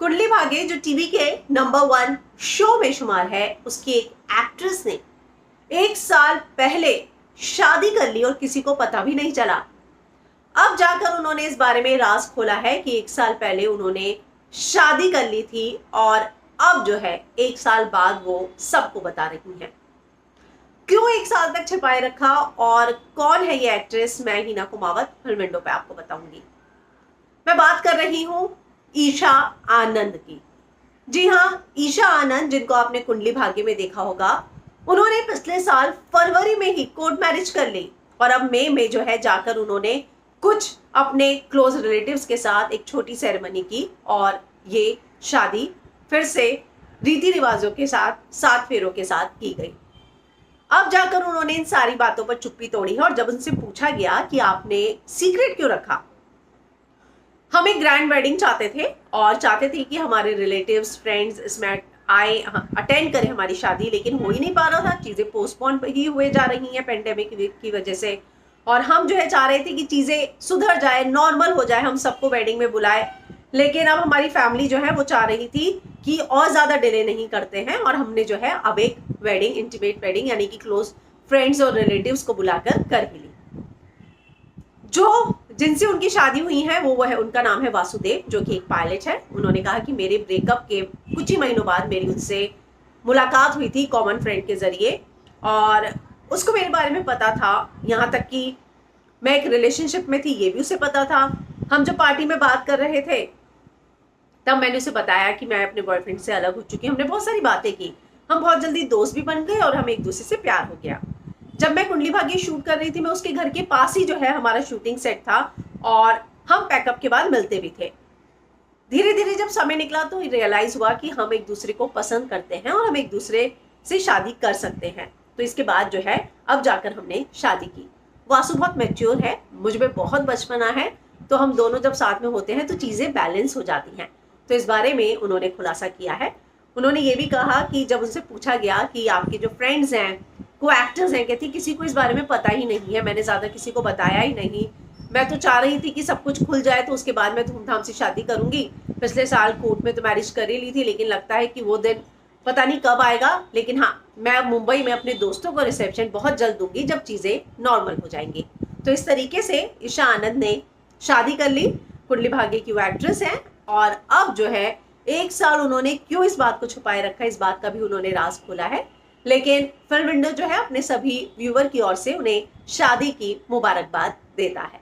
कुंडली भाग्य जो टीवी के number 1 show में शुमार है, उसकी एक एक्ट्रेस ने 1 साल पहले शादी कर ली और किसी को पता भी नहीं चला। अब जाकर उन्होंने इस बारे में राज खोला है कि 1 साल पहले उन्होंने शादी कर ली थी और अब जो है 1 साल बाद वो सबको बता रही हैं। क्यों 1 साल तक छिपाए रखा और कौन है ये एक्ट्रेस, मैं हिना कुमावत फिल्म विंडो पे आपको बताऊंगी। मैं बात कर रही हूं ईशा आनंद की। जी हाँ, ईशा आनंद, जिनको आपने कुंडली भाग्य में देखा होगा, उन्होंने पिछले साल फरवरी में ही कोर्ट मैरिज कर ली और अब मई में जो है जाकर उन्होंने कुछ अपने क्लोज रिलेटिव्स के साथ एक छोटी सेरेमनी की और ये शादी फिर से रीति रिवाजों के साथ 7 फेरों के साथ की गई। अब जाकर उन्होंने इन सारी बातों पर चुप्पी तोड़ी है और जब उनसे पूछा गया कि आपने सीक्रेट क्यों रखा, हम एक ग्रैंड वेडिंग चाहते थे और चाहते थे कि हमारे रिलेटिव्स फ्रेंड्स इसमें आए, अटेंड करें हमारी शादी, लेकिन हो ही नहीं पा रहा था। चीज़ें पोस्टपोन ही हुए जा रही हैं पेंडेमिक की वजह से और हम जो है चाह रहे थे कि चीज़ें सुधर जाए, नॉर्मल हो जाए, हम सबको वेडिंग में बुलाए। लेकिन अब हमारी फैमिली जो है वो चाह रही थी कि और ज़्यादा डिले नहीं करते हैं और हमने जो है अब एक वेडिंग, इंटीमेट वेडिंग यानी कि क्लोज फ्रेंड्स और रिलेटिव्स को बुलाकर कर भी ली। जो जिनसे उनकी शादी हुई है वो है, उनका नाम है वासुदेव, जो कि एक पायलट है। उन्होंने कहा कि मेरे ब्रेकअप के कुछ ही महीनों बाद मेरी उनसे मुलाकात हुई थी कॉमन फ्रेंड के जरिए और उसको मेरे बारे में पता था, यहाँ तक कि मैं एक रिलेशनशिप में थी ये भी उसे पता था। हम जब पार्टी में बात कर रहे थे तब मैंने उसे बताया कि मैं अपने बॉयफ्रेंड से अलग हो चुकी हूँ। हमने बहुत सारी बातें की, हम बहुत जल्दी दोस्त भी बन गए और हमें एक दूसरे से प्यार हो गया। जब मैं कुंडली भाग्य शूट कर रही थी, मैं उसके घर के पास ही जो है हमारा शूटिंग सेट था और हम पैकअप के बाद मिलते भी थे। धीरे धीरे जब समय निकला तो रियलाइज हुआ कि हम एक दूसरे को पसंद करते हैं और हम एक दूसरे से शादी कर सकते हैं। तो इसके बाद जो है अब जाकर हमने शादी की। वासु बहुत मैच्योर है, मुझ में बहुत बचपना है, तो हम दोनों जब साथ में होते हैं तो चीज़ें बैलेंस हो जाती हैं। तो इस बारे में उन्होंने खुलासा किया है। उन्होंने ये भी कहा कि जब उनसे पूछा गया कि आपके जो फ्रेंड्स हैं, को एक्टर्स हैं, कहती किसी को इस बारे में पता ही नहीं है, मैंने ज़्यादा किसी को बताया ही नहीं, मैं तो चाह रही थी कि सब कुछ खुल जाए तो उसके बाद मैं धूमधाम से शादी करूंगी। पिछले साल कोर्ट में तो मैरिज कर ही ली थी, लेकिन लगता है कि वो दिन पता नहीं कब आएगा। लेकिन हाँ, मैं मुंबई में अपने दोस्तों को रिसेप्शन बहुत जल्द दूंगी जब चीज़ें नॉर्मल हो जाएंगी। तो इस तरीके से ईशा आनंद ने शादी कर ली। कुंडली भाग्य की वो एक्ट्रेस हैं और अब जो है 1 साल उन्होंने क्यों इस बात को छुपाए रखा, इस बात का भी उन्होंने राज खोला है। लेकिन फिल्म विंडो जो है अपने सभी व्यूअर की ओर से उन्हें शादी की मुबारकबाद देता है।